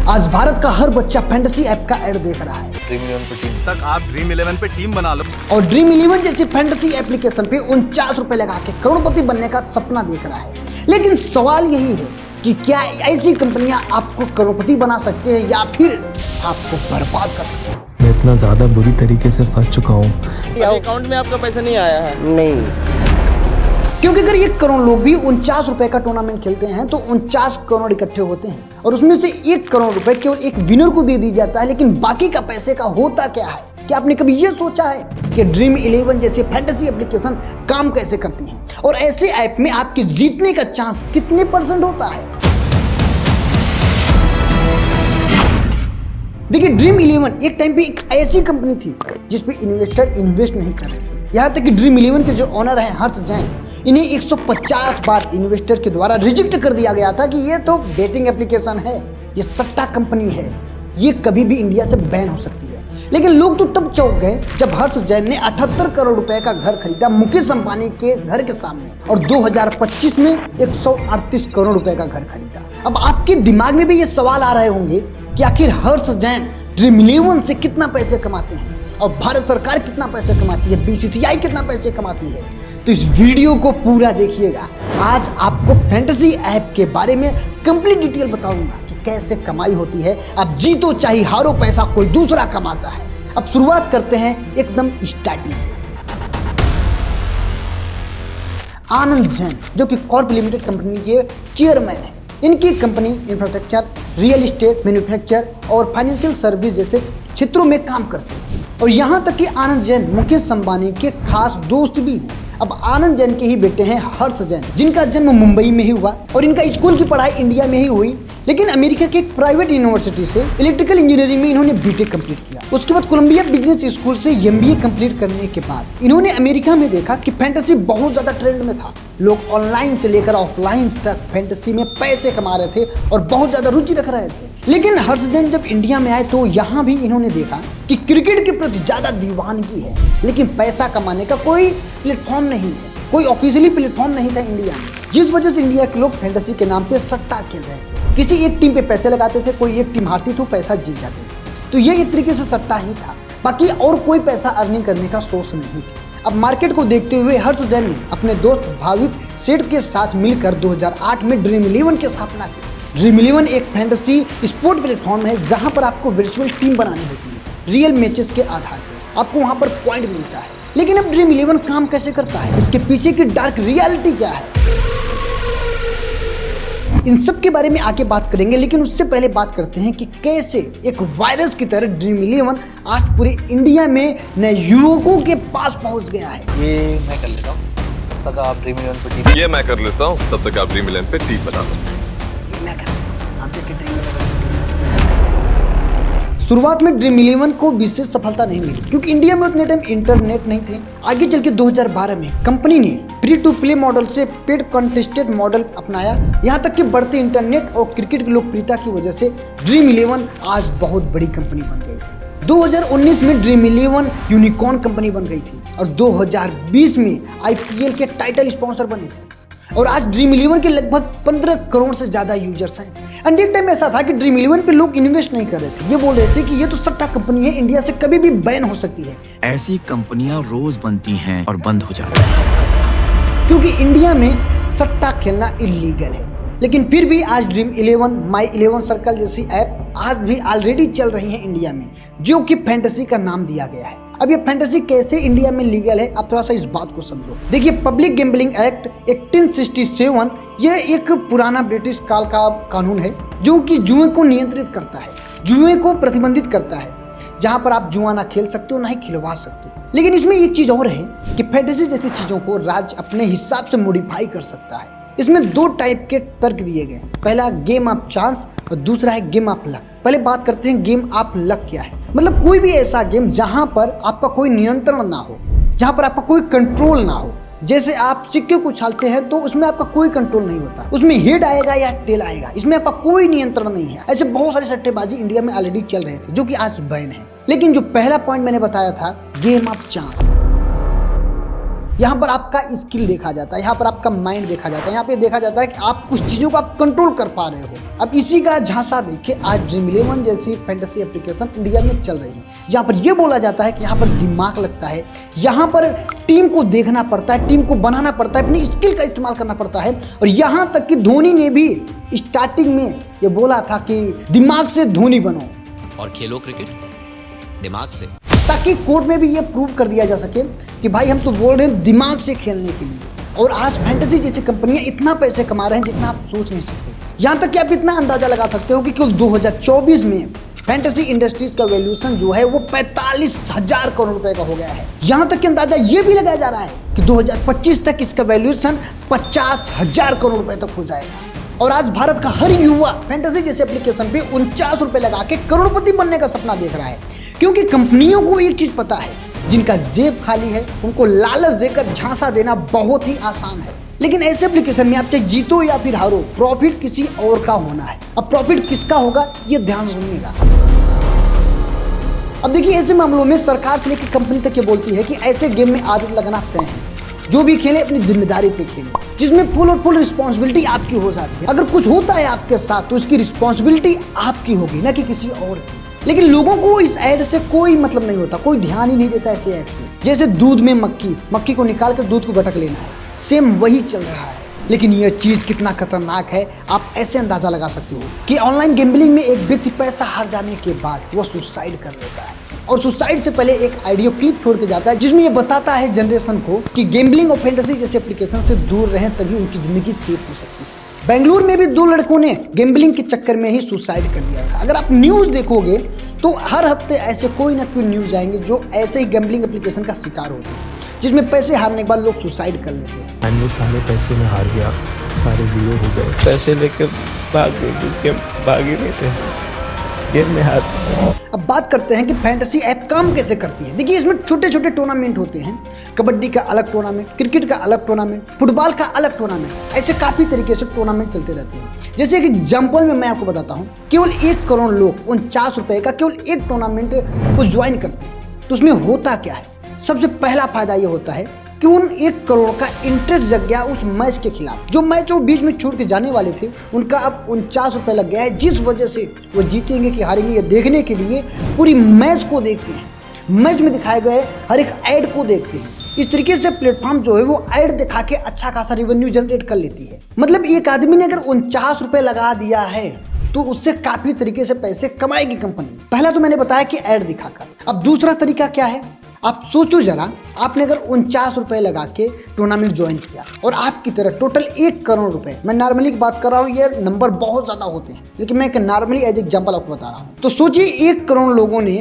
आज भारत का हर बच्चा फैंटेसी ऐप का ऐड देख रहा है। ड्रीम 11 पे टीम तक आप ड्रीम 11 पे टीम बना लो और ड्रीम 11 जैसी फैंटेसी एप्लीकेशन पे 49 रुपए लगा के करोड़पति बनने का सपना देख रहा है। लेकिन सवाल यही है कि क्या ऐसी कंपनियां आपको करोड़पति बना सकते हैं या फिर आपको बर्बाद कर सकते हैं। मैं इतना ज़्यादा बुरी तरीके से फंस चुका हूँ। अकाउंट में आपका पैसा नहीं आया है? नहीं, क्योंकि अगर 1 करोड़ लोग भी 49 रुपए का टूर्नामेंट खेलते हैं तो 49 करोड़ इकट्ठे होते हैं और उसमें से 1 करोड़ रुपए केवल एक विनर को दे दी जाता है। लेकिन बाकी का पैसे का होता क्या है? क्या आपने कभी ये सोचा है कि ड्रीम 11 जैसी फैंटेसी एप्लीकेशन काम कैसे करती है और ऐसे ऐप में आपके जीतने का चांस कितने % होता है? देखिए, ड्रीम 11 एक टाइम पे एक ऐसी कंपनी थी जिसपे इन्वेस्टर इन्वेस्ट नहीं कर रहे थे। यहाँ तक कि ड्रीम 11 के जो ओनर हैं हर्ष जैन, इन्हें 150 बार इन्वेस्टर के द्वारा रिजेक्ट कर दिया गया था कि ये तो बेटिंग एप्लीकेशन है, ये सट्टा कंपनी है, ये कभी भी इंडिया से बैन हो सकती है। लेकिन लोग तो तब चौंक गए जब हर्ष जैन ने 78 करोड़ रुपए का घर खरीदा मुकेश अंबानी के घर के सामने और 2025 में 138 करोड़ रुपए का घर खरीदा। अब आपके दिमाग में भी ये सवाल आ रहे होंगे कि आखिर हर्ष जैन ड्रीम 11 से कितना पैसे कमाते हैं और भारत सरकार कितना पैसे कमाती है, BCCI कितना पैसे कमाती है। तो इस वीडियो को पूरा देखिएगा। आज आपको फैंटेसी ऐप के बारे में कंप्लीट डिटेल बताऊंगा कि कैसे कमाई होती है। अब जीतो चाहे हारो, पैसा कोई दूसरा कमाता है। अब शुरुआत करते हैं एकदम स्टार्टिंग से। आनंद जैन जो कि कॉर्प लिमिटेड कंपनी के चेयरमैन है। इनकी company infrastructure, real estate, manufacture और फाइनेंशियल सर्विस जैसे क्षेत्रों में काम करती है और यहाँ तक कि आनंद जैन मुकेश अंबानी के खास दोस्त भी हैं। अब आनंद जैन के ही बेटे हैं हर्ष जैन, जिनका जन्म मुंबई में ही हुआ और इनका स्कूल की पढ़ाई इंडिया में ही हुई। लेकिन अमेरिका के एक प्राइवेट यूनिवर्सिटी से इलेक्ट्रिकल इंजीनियरिंग में इन्होंने बीटेक कंप्लीट किया। उसके बाद कोलंबिया बिजनेस स्कूल से MBA कंप्लीट करने के बाद इन्होंने अमेरिका में देखा कि फैंटेसी बहुत ज्यादा ट्रेंड में था। लोग ऑनलाइन से लेकर ऑफलाइन तक फैंटेसी में पैसे कमा रहे थे और बहुत ज्यादा रुचि रख रहे थे। लेकिन हर्ष जैन जब इंडिया में आए तो यहाँ भी इन्होंने देखा कि क्रिकेट के प्रति ज्यादा दीवानगी है, लेकिन पैसा कमाने का कोई प्लेटफॉर्म नहीं है, कोई ऑफिशियली प्लेटफॉर्म नहीं था इंडिया में, जिस वजह से इंडिया के लोग फैंटेसी के नाम पे सट्टा खेल रहे थे। किसी एक टीम पे पैसे लगाते थे, कोई एक टीम हारती तो पैसा जीत जाते थे। तो ये एक तरीके से सट्टा ही था, बाकी और कोई पैसा अर्निंग करने का सोर्स नहीं था। अब मार्केट को देखते हुए हर्ष जैन ने अपने दोस्त भावित सेठ के साथ मिलकर 2008 में ड्रीम 11 की स्थापना की। ड्रीम 11 एक फैंटेसी स्पोर्ट प्लेटफॉर्म है जहां पर आपको वर्चुअल टीम बनानी होती है। रियल मैचेस के आधार पर आपको वहां पर पॉइंट मिलता है। लेकिन अब ड्रीम 11 काम कैसे करता है, इसके पीछे की डार्क रियलिटी क्या है, इन सब के बारे में आगे बात करेंगे। लेकिन उससे पहले बात करते हैं कि कैसे एक वायरस की तरह ड्रीम 11 आज पूरे इंडिया में नए युवकों के पास पहुंच गया है। ये मैं कर लेता हूँ तब तक आप ड्रीम 11 पे टीम ये मैं कर लेता हूँ तब तक आप ड्रीम 11 पे टीम बना लो। शुरुआत में ड्रीम 11 को विशेष सफलता नहीं मिली क्योंकि इंडिया में उतने टाइम इंटरनेट नहीं थे। आगे चल के 2012 में कंपनी ने फ्री टू प्ले मॉडल से पेड कॉन्टेस्टेड मॉडल अपनाया। यहाँ तक कि बढ़ते इंटरनेट और क्रिकेट की लोकप्रियता की वजह से ड्रीम 11 आज बहुत बड़ी कंपनी बन गई। 2019 में ड्रीम 11 यूनिकॉर्न कंपनी बन गई थी और 2020 में IPL के टाइटल स्पॉन्सर बने थे और आज ड्रीम 11 के लगभग 15 करोड़ से ज्यादा यूजर्स हैं। एंड एक टाइम ऐसा था कि ड्रीम 11 पे लोग इन्वेस्ट नहीं कर रहे थे, ये बोल रहे थे कि ये तो सट्टा कंपनी है, इंडिया से कभी भी बैन हो सकती है। ऐसी कंपनियां रोज बनती हैं और बंद हो जाती हैं क्योंकि इंडिया में सट्टा खेलना इलीगल है। लेकिन फिर भी आज ड्रीम 11, माई 11 सर्कल जैसी ऐप आज भी ऑलरेडी चल रही है इंडिया में, जो कि फैंटेसी का नाम दिया गया है। अब ये फैंटेसी कैसे इंडिया में लीगल है, आप थोड़ा सा इस बात को समझो। देखिए, पब्लिक गैम्बलिंग एक्ट 1867 ये एक पुराना ब्रिटिश काल का कानून है जो कि जुए को नियंत्रित करता है, जुए को प्रतिबंधित करता है, जहां पर आप जुआ ना खेल सकते हो ना ही खिलवा सकते हो। लेकिन इसमें एक चीज और है कि फैंटेसी जैसी चीजों को राज्य अपने हिसाब से मॉडिफाई कर सकता है। इसमें 2 टाइप के तर्क दिए गए, पहला गेम ऑफ चांस और दूसरा है गेम ऑफ लक। पहले बात करते हैं गेम ऑफ लक क्या है। मतलब कोई भी ऐसा गेम जहां पर आपका कोई नियंत्रण ना हो, जहां पर आपका कोई कंट्रोल ना हो। जैसे आप सिक्के को उछालते हैं तो उसमें आपका कोई कंट्रोल नहीं होता, उसमें हेड आएगा या टेल आएगा, इसमें आपका कोई नियंत्रण नहीं है। ऐसे बहुत सारे सट्टेबाजी इंडिया में ऑलरेडी चल रहे थे जो कि आज बैन है। लेकिन जो पहला पॉइंट मैंने बताया था गेम ऑफ चांस, यहाँ पर आपका स्किल देखा जाता है, यहाँ पर आपका माइंड देखा जाता है, यहाँ पे देखा जाता है कि आप कुछ चीज़ों को आप कंट्रोल कर पा रहे हो। अब इसी का झांसा देखिए आज ड्रीम 11 जैसी फैंटेसी एप्लीकेशन इंडिया में चल रही है, जहाँ पर यह बोला जाता है कि यहाँ पर दिमाग लगता है, यहाँ पर टीम को देखना पड़ता है, टीम को बनाना पड़ता है, अपनी स्किल का इस्तेमाल करना पड़ता है। और यहाँ तक कि धोनी ने भी स्टार्टिंग में ये बोला था कि दिमाग से धोनी बनो और खेलो क्रिकेट दिमाग से, ताकि कोर्ट में भी ये प्रूव कर दिया जा सके कि भाई हम तो बोल रहे हैं दिमाग से खेलने के लिए। और आज फैंटेसी जैसी कंपनियां इतना पैसे कमा रहे हैं जितना आप सोच नहीं सकते। यहाँ तक कि आप इतना अंदाजा लगा सकते हो कि केवल 2024 में फैंटेसी इंडस्ट्रीज का वैल्यूएशन जो है वो 45,000 करोड़ रुपए का हो गया है। यहाँ तक कि अंदाजा ये भी लगाया जा रहा है कि 2025 तक इसका वैल्यूएशन 50,000 करोड़ रुपए तक हो जाएगा। और आज भारत का हर युवा फैंटेसी जैसे एप्लीकेशन पे 49 रुपए लगा के करोड़पति बनने का सपना देख रहा है, क्योंकि कंपनियों को एक चीज पता है, जिनका जेब खाली है उनको लालच देकर झांसा देना बहुत ही आसान है। लेकिन ऐसे एप्लीकेशन में आप चाहे जीतो या फिर हारो, प्रॉफिट किसी और का होना है। अब प्रॉफिट किसका होगा ये ध्यान सुनिएगा। अब देखिए ऐसे मामलों में सरकार से लेकर कंपनी तक ये बोलती है कि ऐसे गेम में आदत लगना तय है, जो भी खेले अपनी जिम्मेदारी पे खेले, जिसमें फुल और फुल रिस्पॉन्सिबिलिटी आपकी हो जाती है। अगर कुछ होता है आपके साथ तो उसकी रिस्पॉन्सिबिलिटी आपकी होगी, ना कि किसी और की। लेकिन लोगों को इस ऐड से कोई मतलब नहीं होता, कोई ध्यान ही नहीं देता ऐसे ऐड पे। जैसे दूध में मक्खी को निकाल कर दूध को गटक लेना है, सेम वही चल रहा है। लेकिन यह चीज कितना खतरनाक है आप ऐसे अंदाजा लगा सकते हो कि ऑनलाइन गैम्बलिंग में एक व्यक्ति पैसा हार जाने के बाद वो सुसाइड कर लेता है, और सुसाइड से पहले एक ऑडियो क्लिप छोड़ के जाता है जिसमें ये बताता है जनरेशन को कि गैम्बलिंग और फैंटेसी जैसे एप्लीकेशन से दूर रहें, तभी उनकी जिंदगी सेफ हो सकती है। बेंगलुरु में भी 2 लड़कों ने गैम्बलिंग के चक्कर में ही सुसाइड कर लिया था। अगर आप न्यूज़ देखोगे तो हर हफ्ते ऐसे कोई ना कोई न्यूज़ आएंगे जो ऐसे ही गैम्बलिंग एप्लीकेशन का शिकार होते हैं, जिसमें पैसे हारने के बाद लोग सुसाइड कर लेते हैं। एंड वो सारे पैसे में हार गया, सारे जीरो हो गए। पैसे लेके भागे नहीं थे, गेम में हार। अब बात करते हैं कि फैंटेसी ऐप काम कैसे करती है। देखिए इसमें छोटे छोटे टूर्नामेंट होते हैं, कबड्डी का अलग टूर्नामेंट, क्रिकेट का अलग टूर्नामेंट, फुटबॉल का अलग टूर्नामेंट, ऐसे काफ़ी तरीके से टूर्नामेंट चलते रहते हैं। जैसे एक एग्जाम्पल में मैं आपको बताता हूँ, केवल 1 करोड़ लोग 49 रुपये का केवल एक टूर्नामेंट को ज्वाइन करते हैं। तो उसमें होता क्या है, सबसे पहला फायदा ये होता है कि उन 1 करोड़ का इंटरेस्ट जग गया उस मैच के खिलाफ। जो मैच वो बीच में छोड़ के जाने वाले थे उनका अब 49 रुपये लग गया है, जिस वजह से वो जीतेंगे कि हारेंगे ये देखने के लिए पूरी मैच को देखते हैं, मैच में दिखाए गए हर एक ऐड को देखते हैं। इस तरीके से प्लेटफॉर्म जो है वो ऐड दिखा के अच्छा खासा रेवेन्यू जनरेट कर लेती है। मतलब एक आदमी ने अगर 49 रुपये लगा दिया है तो उससे काफी तरीके से पैसे कमाएगी कंपनी। पहला तो मैंने बताया कि ऐड दिखाकर। अब दूसरा तरीका क्या है, आप सोचो जरा, आपने अगर 49 रुपये लगा के टूर्नामेंट ज्वाइन किया और आपकी तरह टोटल 1 करोड़ रुपए, मैं नॉर्मली की बात कर रहा हूँ, ये नंबर बहुत ज़्यादा होते हैं लेकिन मैं एक नॉर्मली एज एग्जाम्पल आपको बता रहा हूँ। तो सोचिए 1 करोड़ लोगों ने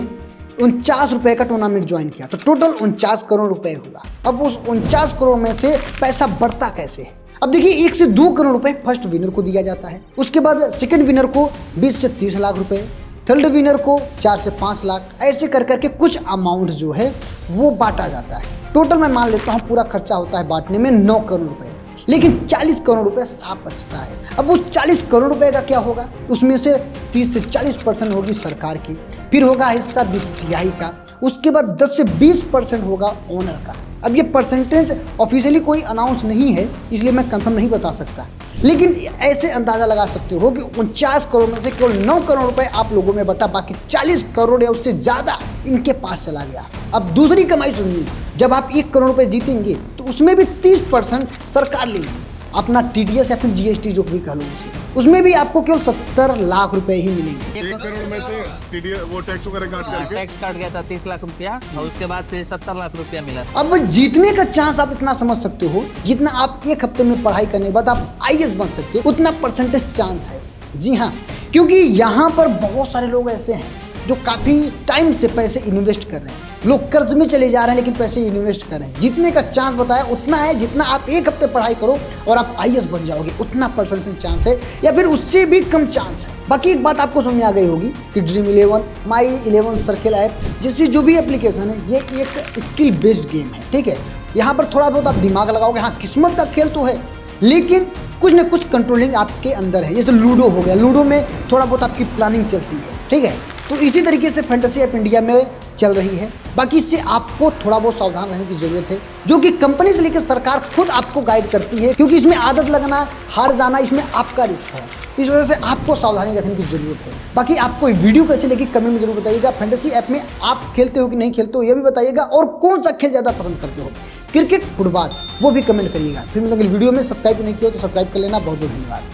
49 रुपये का टूर्नामेंट ज्वाइन किया तो टोटल 49 करोड़ रुपए होगा। अब उस 49 करोड़ में से पैसा बढ़ता कैसे है। अब देखिए 1 से 2 करोड़ रुपए फर्स्ट विनर को दिया जाता है, उसके बाद सेकंड विनर को 20 से 30 लाख रुपए, थर्ड विनर को 4 से 5 लाख, ऐसे कर करके कुछ अमाउंट जो है वो बांटा जाता है। टोटल मैं मान लेता हूँ पूरा खर्चा होता है बांटने में 9 करोड़ रुपए, लेकिन 40 करोड़ रुपए साफ बचता है। अब उस 40 करोड़ रुपए का क्या होगा, उसमें से 30 से 40% होगी सरकार की, फिर होगा हिस्सा बीसीसीआई का, उसके बाद 10 से 20% होगा ओनर का। अब ये परसेंटेज ऑफिशियली कोई अनाउंस नहीं है इसलिए मैं कंफर्म नहीं बता सकता, लेकिन ऐसे अंदाजा लगा सकते हो कि 49 करोड़ में से केवल 9 करोड़ रुपए आप लोगों में बटा, बाकी 40 करोड़ या उससे ज़्यादा इनके पास चला गया। अब दूसरी कमाई सुनिए, जब आप 1 करोड़ रुपए जीतेंगे तो उसमें भी 30% सरकार लेगी, अपना TDS या फिर GST जो भी कह लो उसे, उसमें भी आपको केवल 70 लाख रुपए ही मिलेंगे। 1 करोड़ में से TDS वो टैक्स वगैरह काट करके टैक्स काट गया था 30 लाख रुपया और उसके बाद से 70 लाख रुपया मिला। अब जीतने का चांस आप इतना समझ सकते हो, जितना आप 1 हफ्ते में पढ़ाई करने के बाद आप IAS बन सकते हो उतना परसेंटेज चांस है। जी हाँ, क्योंकि यहाँ पर बहुत सारे लोग ऐसे हैं जो काफ़ी टाइम से पैसे इन्वेस्ट कर रहे हैं, लोग कर्ज में चले जा रहे हैं लेकिन पैसे इन्वेस्ट कर रहे हैं। जीतने का चांस बताया उतना है जितना आप 1 हफ्ते पढ़ाई करो और आप IAS बन जाओगे, उतना परसेंटेज चांस है, या फिर उससे भी कम चांस है। बाकी एक बात आपको समझ में आ गई होगी कि ड्रीम 11, माई 11 सर्किल ऐप जैसी जो भी एप्लीकेशन है ये एक स्किल बेस्ड गेम है। ठीक है, यहाँ पर थोड़ा बहुत आप दिमाग लगाओगे, हाँ किस्मत का खेल तो है, लेकिन कुछ ना कुछ कंट्रोलिंग आपके अंदर है। जैसे लूडो हो गया, लूडो में थोड़ा बहुत आपकी प्लानिंग चलती है। ठीक है, तो इसी तरीके से फैंटेसी ऐप इंडिया में चल रही है। बाकी इससे आपको थोड़ा बहुत सावधान रहने की जरूरत है, जो कि कंपनी से लेकर सरकार खुद आपको गाइड करती है, क्योंकि इसमें आदत लगना, हार जाना, इसमें आपका रिस्क है। इस वजह से आपको सावधानी रखने की जरूरत है। बाकी आपको वीडियो कैसे लगी कमेंट में जरूर बताइएगा। फैंटेसी ऐप में आप खेलते हो कि नहीं खेलते हो ये भी बताइएगा, और कौन सा खेल ज़्यादा पसंद करते हो, क्रिकेट, फुटबॉल, वो भी कमेंट करिएगा। फिर मतलब वीडियो में सब्सक्राइब नहीं किया तो सब्सक्राइब कर लेना। बहुत बहुत धन्यवाद।